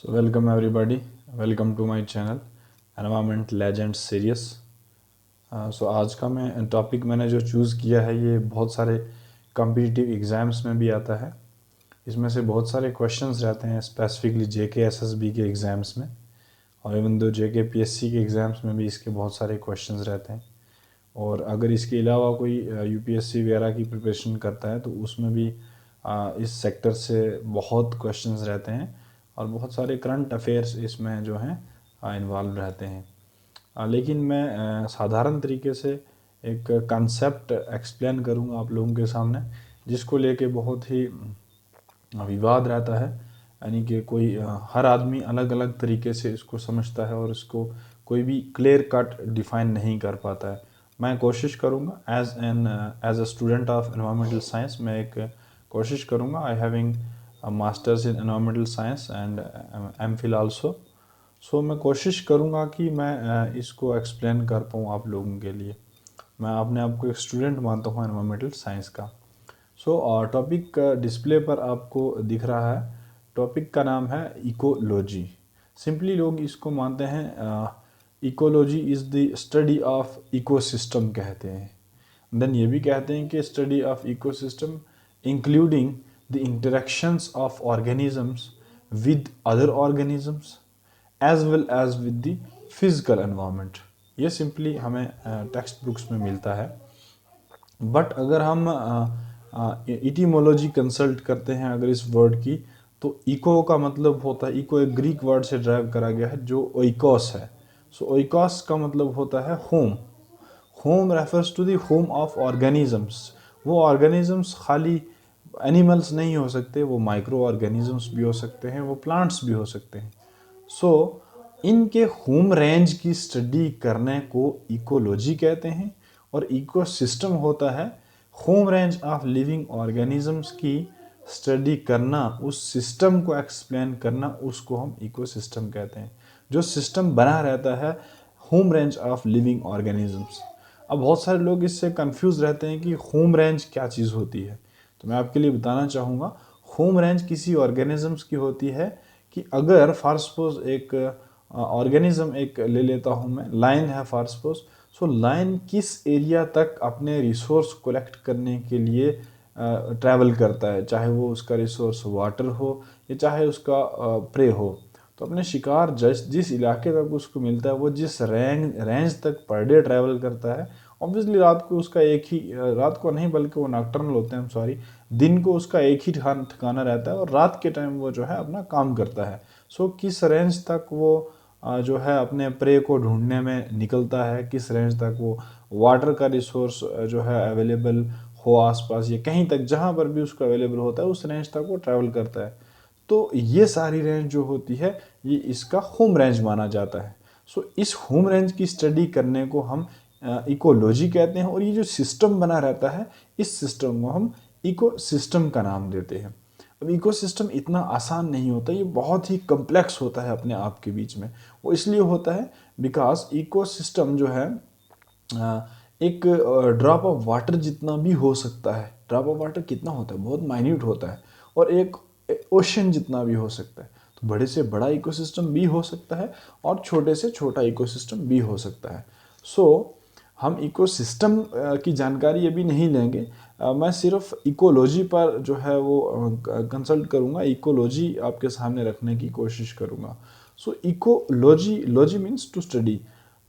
So welcome everybody, welcome to my channel Environment Legends series। सो आज का topic मैंने जो चूज़ किया है ये बहुत सारे कम्पिटिटिव एग्ज़ाम्स में भी आता है। इसमें से बहुत सारे क्वेश्चंस रहते हैं स्पेसिफिकली जेके एसएसबी के एग्ज़ाम्स में, और इवन दो जेके पीएससी के एग्ज़ाम्स में भी इसके बहुत सारे क्वेश्चंस रहते हैं। और अगर इसके अलावा कोई यूपीएससी वगैरह की प्रिपरेशन करता है तो उसमें भी इस सेक्टर से बहुत क्वेश्चंस रहते हैं और बहुत सारे करंट अफेयर्स इसमें जो हैं इन्वॉल्व रहते हैं। लेकिन मैं साधारण तरीके से एक कंसेप्ट एक्सप्लेन करूंगा आप लोगों के सामने, जिसको लेके बहुत ही विवाद रहता है। यानी कि कोई हर आदमी अलग अलग तरीके से इसको समझता है और इसको कोई भी क्लियर कट डिफाइन नहीं कर पाता है। मैं कोशिश करूंगा as a student of environmental science, मैं एक कोशिश करूंगा। I having masters in environmental science and MPhil also. So मैं कोशिश करूंगा कि मैं इसको एक्सप्लेन कर पाऊँ आप लोगों के लिए। मैं अपने आप को एक स्टूडेंट मानता हूँ एनवायरमेंटल साइंस का। सो टॉपिक डिस्प्ले पर आपको दिख रहा है। टॉपिक का नाम है इकोलॉजी। सिंपली लोग इसको मानते हैं ecology is the study of ecosystem कहते हैं। देन ये भी कहते हैं कि study of ecosystem including the interactions of organisms with other organisms as well as with the physical environment. ये सिंपली हमें टेक्स्ट बुक्स में मिलता है। बट अगर हम इटीमोलॉजी कंसल्ट करते हैं अगर इस वर्ड की, तो इको का मतलब होता है, इको एक ग्रीक वर्ड से ड्राइव करा गया है जो ओइकोस है। सो ओइकोस का मतलब होता है home. Home refers to the home of organisms. वो ऑर्गेनिजम्स खाली एनिमल्स नहीं हो सकते, वो माइक्रो ऑर्गेनिजम्स भी हो सकते हैं, वो प्लांट्स भी हो सकते हैं। सो इनके होम रेंज की स्टडी करने को इकोलॉजी कहते हैं। और इकोसिस्टम होता है home range of living organisms की स्टडी करना, उस सिस्टम को एक्सप्लेन करना, उसको हम इकोसिस्टम कहते हैं। जो सिस्टम बना रहता है home range of living organisms. अब बहुत सारे लोग इससे कंफ्यूज रहते हैं कि होम रेंज क्या चीज़ होती है। तो मैं आपके लिए बताना चाहूँगा, होम रेंज किसी ऑर्गेनिजम्स की होती है कि अगर फॉर सपोज एक ऑर्गेनिज्म एक ले लेता हूँ मैं, लायन है फॉर सपोज। सो लायन किस एरिया तक अपने रिसोर्स कलेक्ट करने के लिए ट्रैवल करता है, चाहे वो उसका रिसोर्स वाटर हो या चाहे उसका प्रे हो। तो अपने शिकार जिस इलाके तक उसको मिलता है, वो जिस रेंज तक पर डे ट्रैवल करता है, ऑब्वियसली रात को उसका एक ही, रात को नहीं बल्कि वो नॉकटर्नल होते हैं, सॉरी, दिन को उसका एक ही ठिकाना रहता है और रात के टाइम वो जो है अपना काम करता है। सो किस रेंज तक वो जो है अपने प्रे को ढूंढने में निकलता है, किस रेंज तक वो वाटर का रिसोर्स जो है अवेलेबल हो आसपास या कहीं तक जहाँ पर भी उसको अवेलेबल होता है, उस रेंज तक वो ट्रैवल करता है। तो ये सारी रेंज जो होती है ये इसका होम रेंज माना जाता है। सो इस होम रेंज की स्टडी करने को हम इकोलॉजी कहते हैं। और ये जो सिस्टम बना रहता है, इस सिस्टम को हम इको सिस्टम का नाम देते हैं। अब इकोसिस्टम इतना आसान नहीं होता, ये बहुत ही कम्प्लेक्स होता है अपने आप के बीच में। वो इसलिए होता है बिकॉज इकोसिस्टम जो है एक ड्रॉप ऑफ वाटर जितना भी हो सकता है। ड्रॉप ऑफ वाटर कितना होता है, बहुत माइन्यूट होता है। और एक ओशन जितना भी हो सकता है। तो बड़े से बड़ा इकोसिस्टम भी हो सकता है और छोटे से छोटा इकोसिस्टम भी हो सकता है। सो हम इकोसिस्टम की जानकारी अभी नहीं लेंगे। मैं सिर्फ इकोलॉजी पर जो है वो कंसल्ट करूँगा, इकोलॉजी आपके सामने रखने की कोशिश करूँगा। So ecology, logy means to study.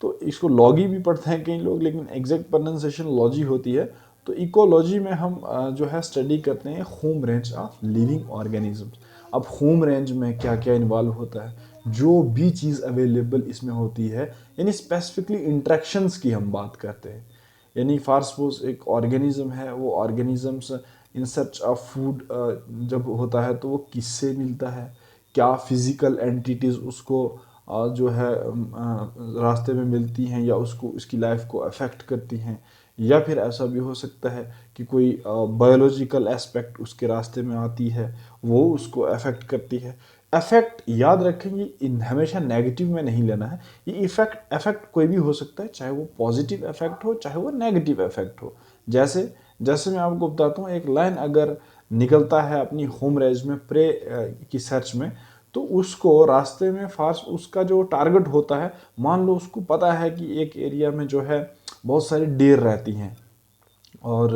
तो इसको लॉगी भी पढ़ते हैं कई लोग, लेकिन एग्जैक्ट प्रोनाउंसिएशन लॉजी होती है। तो इकोलॉजी में हम जो है स्टडी करते हैं home range of living organisms. अब होम रेंज में क्या क्या इन्वॉल्व होता है, जो भी चीज़ अवेलेबल इसमें होती है, यानी स्पेसिफिकली इंट्रैक्शंस की हम बात करते हैं। यानी फॉर सपोज एक ऑर्गेनिज्म है, वो organisms in search of food जब होता है तो वो किससे मिलता है, क्या फिजिकल एंटिटीज़ उसको जो है रास्ते में मिलती हैं या उसको उसकी लाइफ को अफेक्ट करती हैं। या फिर ऐसा भी हो सकता है कि कोई बायोलॉजिकल एस्पेक्ट उसके रास्ते में आती है, वो उसको अफेक्ट करती है। अफेक्ट याद रखेंगे, इन हमेशा नेगेटिव में नहीं लेना है। ये इफेक्ट कोई भी हो सकता है, चाहे वो पॉजिटिव इफेक्ट हो चाहे वो नेगेटिव इफेक्ट हो। जैसे जैसे मैं आपको बताता हूँ, एक लायन अगर निकलता है अपनी होम रेंज में प्रे की सर्च में, तो उसको रास्ते में फास्ट उसका जो टारगेट होता है, मान लो उसको पता है कि एक एरिया में जो है बहुत सारी डेर रहती हैं और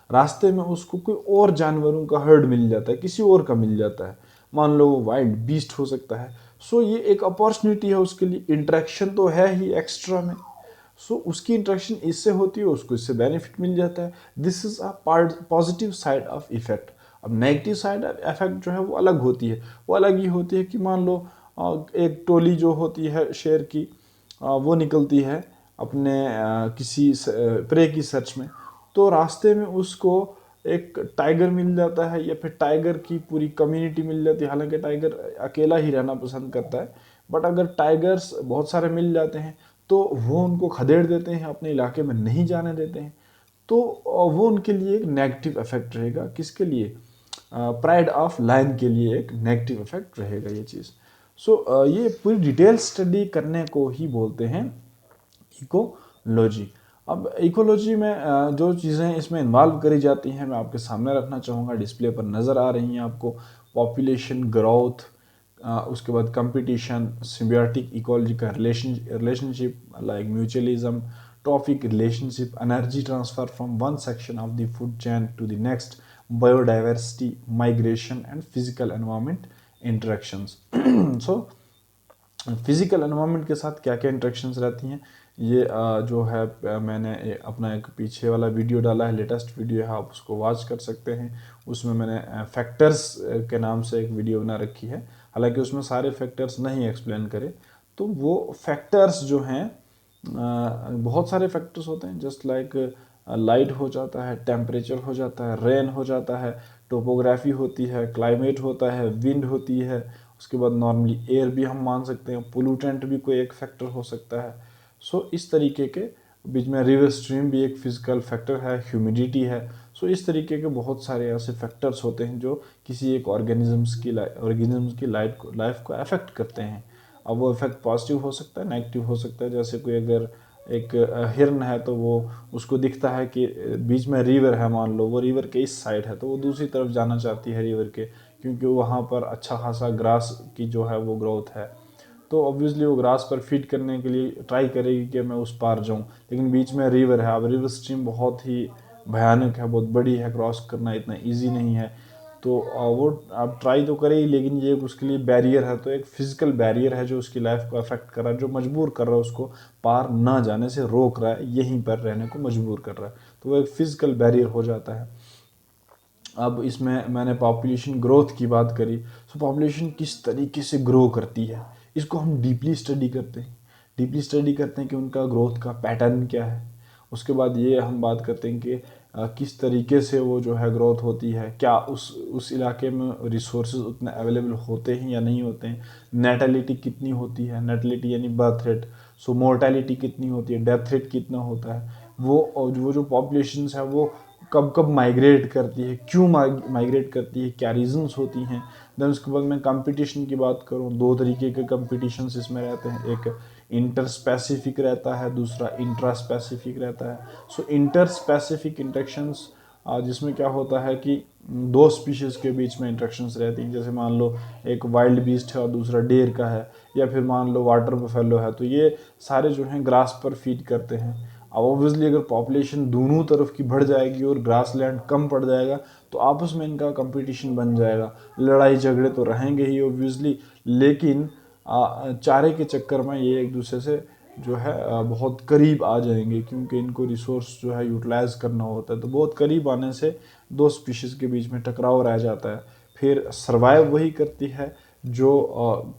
रास्ते में उसको कोई और जानवरों का हर्ड मिल जाता है, किसी और का मिल जाता है, मान लो वाइल्ड बीस्ट हो सकता है। सो ये एक अपॉर्चुनिटी है उसके लिए, इंटरेक्शन तो है ही एक्स्ट्रा में। सो उसकी इंटरेक्शन इससे होती है, उसको इससे बेनिफिट मिल जाता है। This is a part positive side of effect. अब नेगेटिव साइड ऑफ इफेक्ट जो है वो अलग होती है। वो अलग ही होती है कि मान लो एक टोली जो होती है शेर की, वो निकलती है अपने किसी प्रे की सर्च में, तो रास्ते में उसको एक टाइगर मिल जाता है या फिर टाइगर की पूरी कम्युनिटी मिल जाती है। हालांकि टाइगर अकेला ही रहना पसंद करता है, बट अगर टाइगर्स बहुत सारे मिल जाते हैं तो वो उनको खदेड़ देते हैं, अपने इलाके में नहीं जाने देते हैं। तो वो उनके लिए एक नेगेटिव इफेक्ट रहेगा। किसके लिए? प्राइड ऑफ लायन के लिए एक नेगेटिव इफेक्ट रहेगा ये चीज़। सो ये पूरी डिटेल स्टडी करने को ही बोलते हैं इकोलॉजी। अब इकोलॉजी में जो चीज़ें इसमें इन्वॉल्व करी जाती हैं मैं आपके सामने रखना चाहूँगा। डिस्प्ले पर नज़र आ रही हैं आपको। पॉपुलेशन ग्रोथ, उसके बाद कंपटीशन, सिम्बियोटिक इकोलॉजी का relationship like mutualism, trophic relationship, energy transfer from one section of the food chain to the next, biodiversity, migration and physical environment interactions. So physical environment के साथ क्या क्या interactions रहती हैं, ये जो है मैंने अपना एक पीछे वाला वीडियो डाला है, लेटेस्ट वीडियो है, आप उसको वॉच कर सकते हैं। उसमें मैंने फैक्टर्स के नाम से एक वीडियो बना रखी है। हालांकि उसमें सारे फैक्टर्स नहीं एक्सप्लेन करे, तो वो फैक्टर्स जो हैं बहुत सारे फैक्टर्स होते हैं। जस्ट लाइक लाइट हो जाता है, टेम्परेचर हो जाता है, रेन हो जाता है, टोपोग्राफी होती है, क्लाइमेट होता है, विंड होती है, उसके बाद नॉर्मली एयर भी हम मान सकते हैं, पोल्यूटेंट भी कोई एक फैक्टर हो सकता है। सो इस तरीके के बीच में रिवर स्ट्रीम भी एक फिजिकल फैक्टर है, ह्यूमिडिटी है। सो इस तरीके के बहुत सारे ऐसे फैक्टर्स होते हैं जो किसी एक ऑर्गेनिजम्स की लाइफ को अफेक्ट करते हैं। अब वो इफेक्ट पॉजिटिव हो सकता है, नेगेटिव हो सकता है। जैसे कोई अगर एक हिरन है तो वो उसको दिखता है कि बीच में रिवर है, मान लो वो रिवर के इस साइड है, तो वो दूसरी तरफ जाना चाहती है रिवर के, क्योंकि वहाँ पर अच्छा खासा ग्रास की जो है वो ग्रोथ है। तो ऑब्वियसली वो ग्रास पर फीड करने के लिए ट्राई करेगी कि मैं उस पार जाऊँ, लेकिन बीच में रिवर है। अब रिवर स्ट्रीम बहुत ही भयानक है, बहुत बड़ी है, क्रॉस करना इतना ईजी नहीं है। तो वो आप ट्राई तो करेगी, लेकिन ये उसके लिए बैरियर है, तो एक फिजिकल बैरियर है जो उसकी लाइफ को अफेक्ट कर रहा है, जो मजबूर कर रहा है उसको पार ना जाने से, रोक रहा है, यहीं पर रहने को मजबूर कर रहा है। तो वो एक फिजिकल बैरियर हो जाता है। अब इसमें मैंने पॉपुलेशन ग्रोथ की बात करी। सो पॉपुलेशन किस तरीके से ग्रो करती है, इसको हम डीपली स्टडी करते हैं। डीपली स्टडी करते हैं कि उनका ग्रोथ का पैटर्न क्या है। उसके बाद ये हम बात करते हैं कि किस तरीके से वो जो है ग्रोथ होती है, क्या उस इलाके में रिसोर्सेज उतने अवेलेबल होते हैं या नहीं होते हैं, नेटलिटी कितनी होती है, नेटलिटी यानी बर्थ रेट, सो मोर्टेलिटी कितनी होती है, डेथ रेट कितना होता है, वो जो पॉपुलेशन है वो कब कब माइग्रेट करती है, क्यों माइग्रेट करती है, क्या रीजंस होती हैं। देन उसके बाद मैं कंपटीशन की बात करूँ, दो तरीके के कंपटीशंस इसमें रहते हैं। एक इंटर स्पेसिफिक रहता है, दूसरा इंट्रा स्पेसिफिक रहता है। सो इंटर स्पेसिफिक इंट्रैक्शंस जिसमें क्या होता है कि दो स्पीशीज़ के बीच में इंट्रैक्शंस रहती हैं। जैसे मान लो एक वाइल्ड बीस्ट है और दूसरा डेर का है, या फिर मान लो वाटर बफेलो है, तो ये सारे जो हैं ग्रास पर फीड करते हैं। अब ऑब्वियसली अगर पॉपुलेशन दोनों तरफ की बढ़ जाएगी और ग्रास लैंड कम पड़ जाएगा तो आपस में इनका कंपटीशन बन जाएगा, लड़ाई झगड़े तो रहेंगे ही ऑब्वियसली, लेकिन चारे के चक्कर में ये एक दूसरे से जो है बहुत करीब आ जाएंगे, क्योंकि इनको रिसोर्स जो है यूटिलाइज करना होता है। तो बहुत करीब आने से दो स्पीशीज़ के बीच में टकराव रह जाता है। फिर सर्वाइव वही करती है जो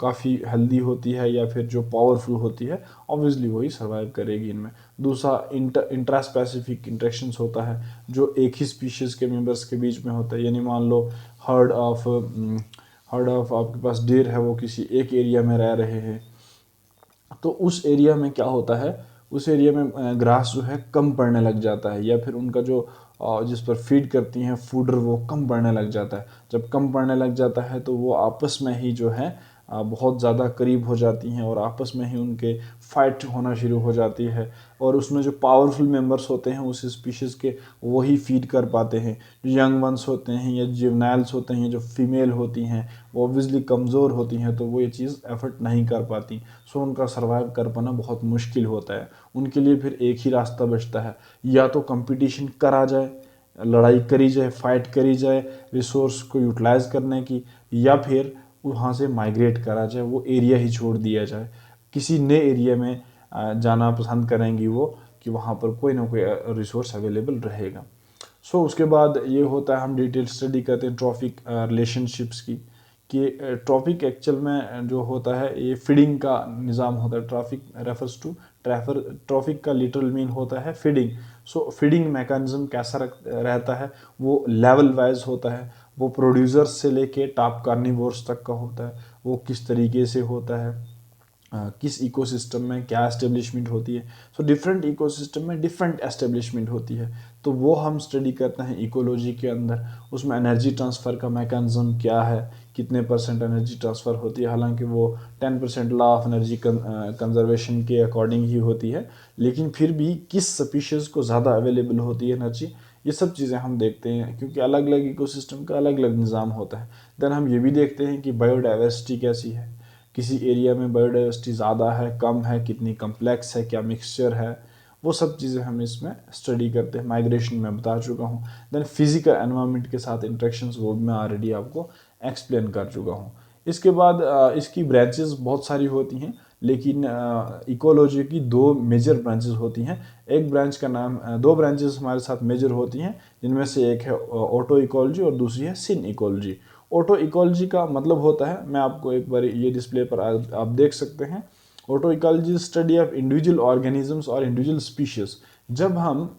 काफ़ी हेल्दी होती है या फिर जो पावरफुल होती है, ऑब्वियसली वही सर्वाइव करेगी इनमें। दूसरा इंट्रा स्पेसिफिक इंट्रैक्शंस होता है जो एक ही स्पीशीज़ के मेंबर्स के बीच में होता है। यानी मान लो हर्ड ऑफ आपके पास डेर है, वो किसी एक एरिया में रह रहे हैं, तो उस एरिया में क्या होता है, उस एरिया में ग्रास जो है कम पड़ने लग जाता है, या फिर उनका जो जिस पर फीड करती हैं फूडर वो कम पड़ने लग जाता है। जब कम पड़ने लग जाता है तो वो आपस में ही जो है बहुत ज़्यादा करीब हो जाती हैं और आपस में ही उनके फाइट होना शुरू हो जाती है, और उसमें जो पावरफुल मेंबर्स होते हैं उस स्पीशीज़ के वही फीड कर पाते हैं। जो यंग वंस होते हैं या जुवेनाइल्स होते हैं, जो फीमेल होती हैं, वो ऑब्वियसली कमज़ोर होती हैं, तो वो ये चीज़ एफर्ट नहीं कर पाती। सो उनका सर्वाइव कर पाना बहुत मुश्किल होता है। उनके लिए फिर एक ही रास्ता बचता है, या तो कंपटीशन करा जाए, लड़ाई करी जाए, फाइट करी जाए रिसोर्स को यूटिलाइज करने की, या फिर वहाँ से माइग्रेट करा जाए, वो एरिया ही छोड़ दिया जाए। किसी नए एरिया में जाना पसंद करेंगी वो, कि वहाँ पर कोई ना कोई रिसोर्स अवेलेबल रहेगा। सो उसके बाद ये होता है, हम डिटेल स्टडी करते हैं ट्रॉफिक रिलेशनशिप्स की, कि ट्रॉफिक एक्चुअल में जो होता है ये फीडिंग का निज़ाम होता है। ट्रैफिक रेफर्स टू ट्रॉफिक का लिटरल मीन होता है फीडिंग। सो फीडिंग मैकेनिज्म कैसा रहता है, वो लेवल वाइज होता है, वो प्रोड्यूसर्स से लेके टॉप कार्निवोर्स तक का होता है। वो किस तरीके से होता है, किस इकोसिस्टम में क्या एस्टेब्लिशमेंट होती है। सो डिफरेंट इकोसिस्टम में डिफरेंट एस्टेब्लिशमेंट होती है, तो वो हम स्टडी करते हैं इकोलॉजी के अंदर। उसमें एनर्जी ट्रांसफ़र का मैकेनिज्म क्या है, कितने परसेंट एनर्जी ट्रांसफ़र होती है, हालांकि वो 10% लॉ ऑफ एनर्जी कंजर्वेशन के अकॉर्डिंग ही होती है, लेकिन फिर भी किस स्पीशीज़ को ज़्यादा अवेलेबल होती है एनर्जी, ये सब चीज़ें हम देखते हैं, क्योंकि अलग अलग इकोसिस्टम का अलग अलग निज़ाम होता है। देन हम ये भी देखते हैं कि बायोडाइवर्सिटी कैसी है, किसी एरिया में बायोडाइवर्सिटी ज़्यादा है, कम है, कितनी कम्प्लेक्स है, क्या मिक्सचर है, वो सब चीज़ें हम इसमें स्टडी करते हैं। माइग्रेशन में बता चुका हूँ। देन फिजिकल एनवायरनमेंट के साथ इंटरेक्शंस, वो भी मैं ऑलरेडी आपको एक्सप्लेन कर चुका हूँ। इसके बाद इसकी ब्रांचेस बहुत सारी होती हैं, लेकिन इकोलॉजी की दो मेजर ब्रांचेस होती हैं। एक ब्रांच का नाम, दो ब्रांचेस हमारे साथ मेजर होती हैं, जिनमें से एक है ऑटो इकोलॉजी और दूसरी है सिन इकोलॉजी। ऑटो इकोलॉजी का मतलब होता है, मैं आपको एक बार ये डिस्प्ले पर आप देख सकते हैं। Auto ecology study of individual organisms और इंडिविजुअल स्पीशीज। जब हम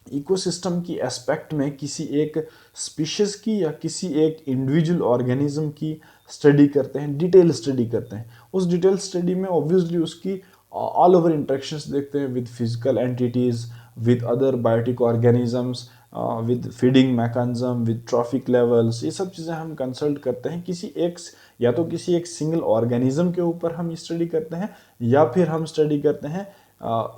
इकोसिस्टम की एस्पेक्ट में किसी एक स्पीशीज की या किसी एक इंडिविजुअल ऑर्गेनिज्म की स्टडी करते हैं, डिटेल स्टडी करते हैं, उस डिटेल स्टडी में ऑब्वियसली उसकी ऑल ओवर इंटरेक्शंस देखते हैं with physical entities, with other biotic organisms, with feeding mechanism, with trophic levels. ये सब चीज़ें हम कंसल्ट करते हैं किसी एक, या तो किसी एक सिंगल ऑर्गेनिज्म के ऊपर हम स्टडी करते हैं, या फिर हम स्टडी करते हैं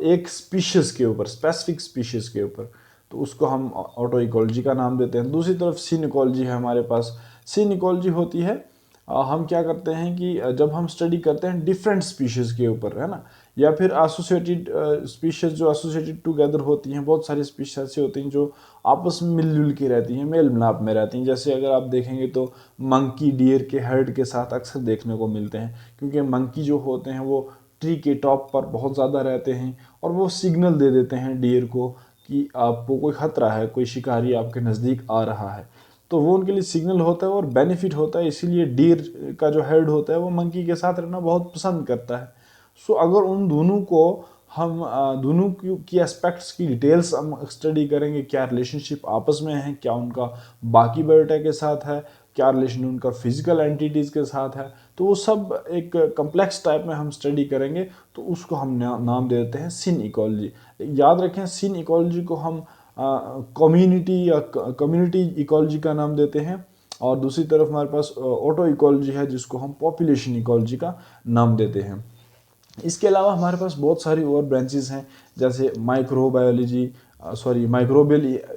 एक स्पीशीज़ के ऊपर, स्पेसिफिक स्पीशीज़ के ऊपर, तो उसको हम ऑटो इकोलॉजी का नाम देते हैं। दूसरी तरफ सिन इकोलॉजी है हमारे पास। सिन इकोलॉजी होती है, हम क्या करते हैं कि जब हम स्टडी करते हैं डिफरेंट स्पीशीज़ के ऊपर, है ना, या फिर एसोसिएटेड स्पीशीज़ जो एसोसिएटेड टुगेदर होती हैं, बहुत सारी स्पीशीज़ ऐसी होती हैं जो आपस में मिलजुल के रहती हैं, मेल मिलाप में रहती हैं। जैसे अगर आप देखेंगे तो मंकी डियर के हर्ड के साथ अक्सर देखने को मिलते हैं, क्योंकि मंकी जो होते हैं वो ट्री के टॉप पर बहुत ज़्यादा रहते हैं, और वो सिग्नल दे देते हैं डियर को कि आपको कोई खतरा है, कोई शिकारी आपके नज़दीक आ रहा है। तो वो उनके लिए सिग्नल होता है और बेनिफिट होता है, इसीलिए डीर का जो हेड होता है वो मंकी के साथ रहना बहुत पसंद करता है। सो अगर उन दोनों को हम दोनों की एस्पेक्ट्स की डिटेल्स हम स्टडी करेंगे, क्या रिलेशनशिप आपस में है, क्या उनका बाकी बायोटा के साथ है, क्या रिलेशन उनका फिजिकल एंटिटीज़ के साथ है, तो वो सब एक कम्प्लेक्स टाइप में हम स्टडी करेंगे, तो उसको हम नाम दे देते हैं सिन इकोलॉजी। याद रखें, सिन इकोलॉजी को हम कम्युनिटी या कम्युनिटी इकोलॉजी का नाम देते हैं, और दूसरी तरफ हमारे पास ऑटो इकोलॉजी है, जिसको हम पॉपुलेशन इकोलॉजी का नाम देते हैं। इसके अलावा हमारे पास बहुत सारी और ब्रांचेस हैं, जैसे microbial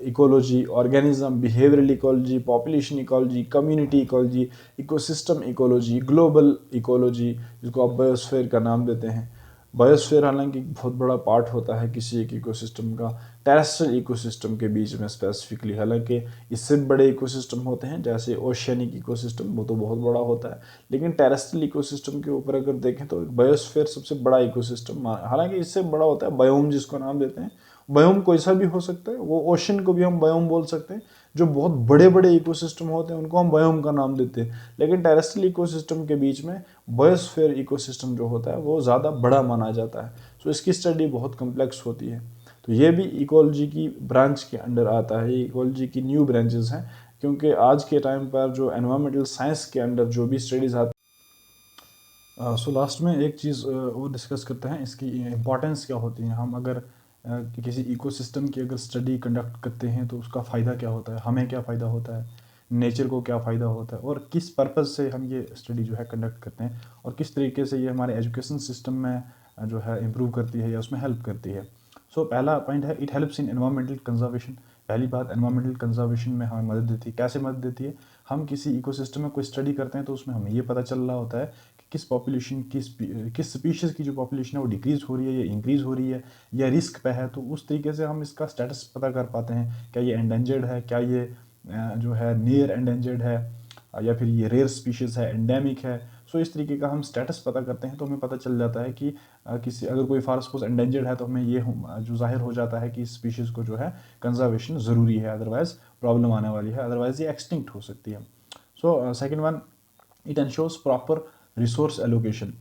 ecology, organism behavioural ecology, population ecology, community ecology, ecosystem ecology, global ecology, जिसको आप बायोस्फीयर का नाम देते हैं। बायोस्फीयर हालांकि बहुत बड़ा पार्ट होता है किसी एक इकोसिस्टम का, टेरेस्ट्रियल इकोसिस्टम के बीच में स्पेसिफिकली। हालांकि इससे बड़े इकोसिस्टम होते हैं, जैसे ओशियनिक इकोसिस्टम, वो तो बहुत बड़ा होता है, लेकिन टेरेस्ट्रियल इकोसिस्टम के ऊपर अगर देखें तो बायोस्फीयर सबसे बड़ा इकोसिस्टम, हालांकि इससे बड़ा होता है बायोम, जिसको नाम देते हैं। बायोम कोई सा भी हो सकता है, वो ओशन को भी हम बायोम बोल सकते हैं। जो बहुत बड़े बड़े इकोसिस्टम होते हैं उनको हम बायोम का नाम देते हैं, लेकिन टेरेस्ट्रियल इकोसिस्टम के बीच में बायोस्फीयर इकोसिस्टम जो होता है वो ज़्यादा बड़ा माना जाता है। सो इसकी स्टडी बहुत कम्प्लेक्स होती है। तो ये भी इकोलॉजी की ब्रांच के अंडर आता है, इकोलॉजी की न्यू ब्रांचेस हैं, क्योंकि आज के टाइम पर जो एनवायरमेंटल साइंस के अंडर जो भी स्टडीज़ आती सो लास्ट में एक चीज़ वो डिस्कस करते हैं, इसकी इम्पॉर्टेंस क्या होती है। हम अगर किसी इकोसिस्टम की अगर स्टडी कंडक्ट करते हैं तो उसका फ़ायदा क्या होता है, हमें क्या फ़ायदा होता है। नेचर को क्या फ़ायदा होता है और किस पर्पज़ से हम ये स्टडी जो है कंडक्ट करते हैं और किस तरीके से ये हमारे एजुकेशन सिस्टम में जो है इम्प्रूव करती है या उसमें हेल्प करती है। सो पहला पॉइंट है, it helps in environmental conservation. पहली बात, एनवायरमेंटल कंजर्वेशन में हमें मदद देती है। कैसे मदद देती है? हम किसी इकोसिस्टम में कोई स्टडी करते हैं तो उसमें हमें ये पता चल रहा होता है कि किस पॉपुलेशन किस स्पीशीज़ की जो पॉपुलेशन है वो डिक्रीज़ हो रही है या इंक्रीज़ हो रही है या रिस्क पे है। तो उस तरीके से हम इसका स्टेटस पता कर पाते हैं, क्या ये एंडेंजर्ड है, क्या ये जो है नियर एंडेंजर्ड है, या फिर ये रेयर स्पीशीज़ है, एंडेमिक है। सो इस तरीके का हम स्टेटस पता करते हैं तो हमें पता चल जाता है कि किसी अगर कोई फॉर सपोज एंडेंजर्ड है तो हमें ये जो जाहिर हो जाता है कि इस स्पीशीज़ को जो है कंजर्वेशन ज़रूरी है, अदरवाइज़ प्रॉब्लम आने वाली है, अदरवाइज़ ये एक्सटिंक्ट हो सकती है। So second one, it ensures proper resource allocation.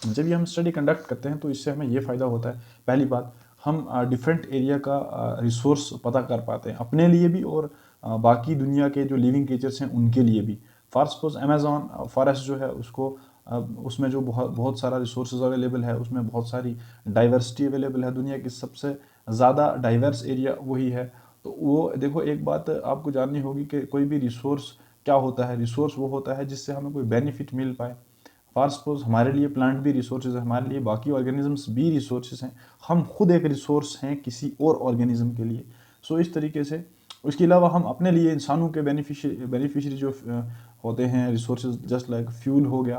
जब ये हम स्टडी कंडक्ट करते हैं तो इससे हमें ये फ़ायदा होता है, पहली बात, हम डिफरेंट एरिया का रिसोर्स पता कर पाते हैं अपने लिए भी और बाकी दुनिया के जो लिविंग क्रिएचर्स हैं उनके लिए भी। फॉर सपोज अमेज़ॉन फॉरेस्ट जो है उसको उसमें जो बहुत बहुत सारा रिसोर्सेज अवेलेबल है, उसमें बहुत सारी डाइवर्सिटी अवेलेबल है, दुनिया की सबसे ज़्यादा डाइवर्स एरिया वही है। तो वो देखो, एक बात आपको जाननी होगी कि कोई भी रिसोर्स क्या होता है। रिसोर्स वो होता है जिससे हमें कोई बेनिफिट मिल पाए। फॉर सपोज हमारे लिए प्लांट भी रिसोर्सेज है, हमारे लिए बाकी ऑर्गेनिजम्स भी रिसोर्सेज हैं, हम खुद एक रिसोर्स हैं किसी और ऑर्गेनिज्म के लिए। सो इस तरीके से उसके अलावा हम अपने लिए इंसानों के बेनिफिशरी जो होते हैं रिसोर्सेज, जस्ट लाइक फ्यूल हो गया,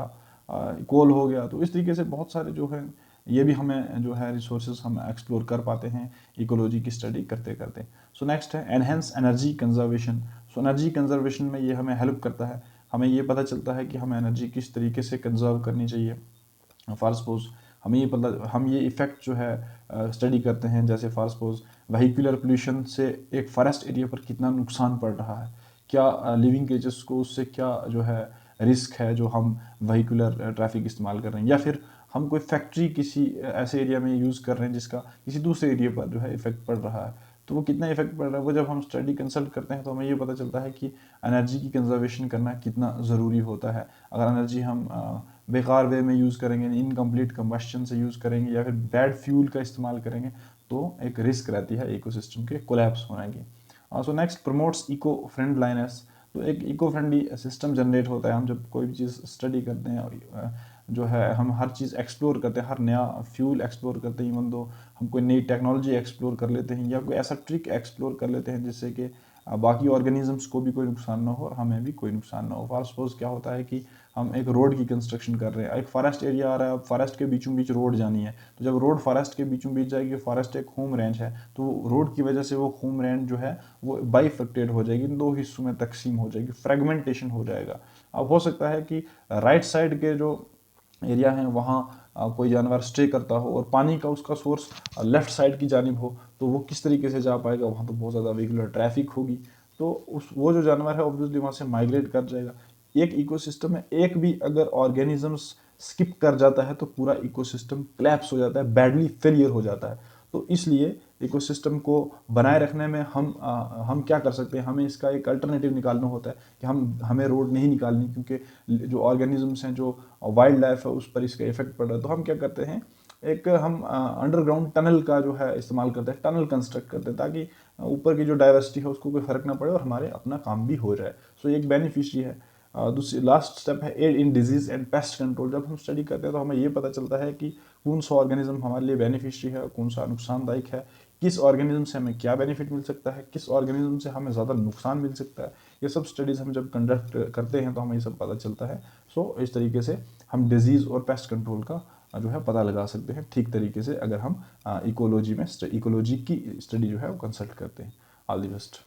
कोल हो गया। तो इस तरीके से बहुत सारे जो है ये भी हमें जो है रिसोर्सेज हम एक्सप्लोर कर पाते हैं इकोलॉजी की स्टडी करते करते। सो नेक्स्ट है enhance energy conservation. So energy conservation में ये हमें हेल्प करता है, हमें ये पता चलता है कि हमें एनर्जी किस तरीके से कंजर्व करनी चाहिए। फॉर सपोज हम ये इफ़ेक्ट जो है स्टडी करते हैं, जैसे फॉर सपोज वहीकुलर पोल्यूशन से एक फॉरेस्ट एरिया पर कितना नुकसान पड़ रहा है, क्या लिविंग क्रिएचर्स को उससे क्या जो है रिस्क है जो हम वहीकुलर ट्रैफिक इस्तेमाल कर रहे हैं, या फिर हम कोई फैक्ट्री किसी ऐसे एरिया में यूज़ कर रहे हैं जिसका किसी दूसरे एरिया पर जो है इफेक्ट पड़ रहा है, तो वो कितना इफेक्ट पड़ रहा है। वो जब हम स्टडी कंसल्ट करते हैं तो हमें ये पता चलता है कि एनर्जी की कंजर्वेशन करना कितना ज़रूरी होता है। अगर एनर्जी हम बेकार वे में यूज़ करेंगे, इनकम्प्लीट कंबस्शन से यूज़ करेंगे या फिर बैड फ्यूल का इस्तेमाल करेंगे तो एक रिस्क रहती है इकोसिस्टम के कोलैप्स होने की। So next, promotes eco friendliness. तो एक इको फ्रेंडली सिस्टम जनरेट होता है। हम जब कोई भी चीज़ स्टडी करते हैं जो है, हम हर चीज़ एक्सप्लोर करते हैं, हर नया फ्यूल एक्सप्लोर करते हैं, इवन दो हम कोई नई टेक्नोलॉजी एक्सप्लोर कर लेते हैं या कोई ऐसा ट्रिक एक्सप्लोर कर लेते हैं जिससे कि बाकी ऑर्गेनिजम्स को भी कोई नुकसान ना हो और हमें भी कोई नुकसान ना हो। फॉर सपोज क्या होता है कि हम एक रोड की कंस्ट्रक्शन कर रहे हैं, एक फॉरेस्ट एरिया आ रहा है, अब फॉरेस्ट के बीचों बीच रोड जानी है, तो जब रोड फॉरेस्ट के बीचों बीच जाएगी, फॉरेस्ट एक होम रेंज है, तो रोड की वजह से वो होम रेंज जो है वो बाइफेक्टेड हो जाएगी, दो हिस्सों में तकसीम हो जाएगी, फ्रेगमेंटेशन हो जाएगा। अब हो सकता है कि राइट साइड के जो एरिया है वहाँ कोई जानवर स्टे करता हो और पानी का उसका सोर्स लेफ़्ट साइड की जानिब हो, तो वो किस तरीके से जा पाएगा, वहाँ तो बहुत ज़्यादा व्हीकुलर ट्रैफिक होगी, तो वो जो जानवर है ऑब्वियसली वहाँ से माइग्रेट कर जाएगा। एक इकोसिस्टम में एक भी अगर ऑर्गेनिजम्स स्किप कर जाता है तो पूरा इकोसिस्टम क्लैप्स हो जाता है, बैडली फेलियर हो जाता है। तो इसलिए इकोसिस्टम को बनाए रखने में हम क्या कर सकते हैं, हमें इसका एक अल्टरनेटिव निकालना होता है कि हमें रोड नहीं निकालनी, क्योंकि जो ऑर्गेनिजम्स हैं, जो वाइल्ड लाइफ है, उस पर इसका इफेक्ट पड़ रहा है। तो हम क्या करते हैं, एक हम अंडरग्राउंड टनल का जो है इस्तेमाल करते हैं, टनल कंस्ट्रक्ट करते हैं ताकि ऊपर की जो डाइवर्सिटी है उसको कोई फ़र्क ना पड़े और हमारे अपना काम भी हो जाए। सो एक बेनिफिशरी है। दूसरी लास्ट स्टेप है aid in disease and pest control. जब हम स्टडी करते हैं तो हमें ये पता चलता है कि कौन सा ऑर्गेनिज्म हमारे लिए बेनिफिशरी है, कौन सा नुकसानदायक है, किस ऑर्गेनिज्म से हमें क्या बेनिफिट मिल सकता है, किस ऑर्गेनिज्म से हमें ज़्यादा नुकसान मिल सकता है। ये सब स्टडीज़ हम जब कंडक्ट करते हैं तो हमें ये सब पता चलता है। सो इस तरीके से हम डिजीज़ और पेस्ट कंट्रोल का जो है पता लगा सकते हैं ठीक तरीके से, अगर हम इकोलॉजी की स्टडी जो है वो कंसल्ट करते हैं। All the best.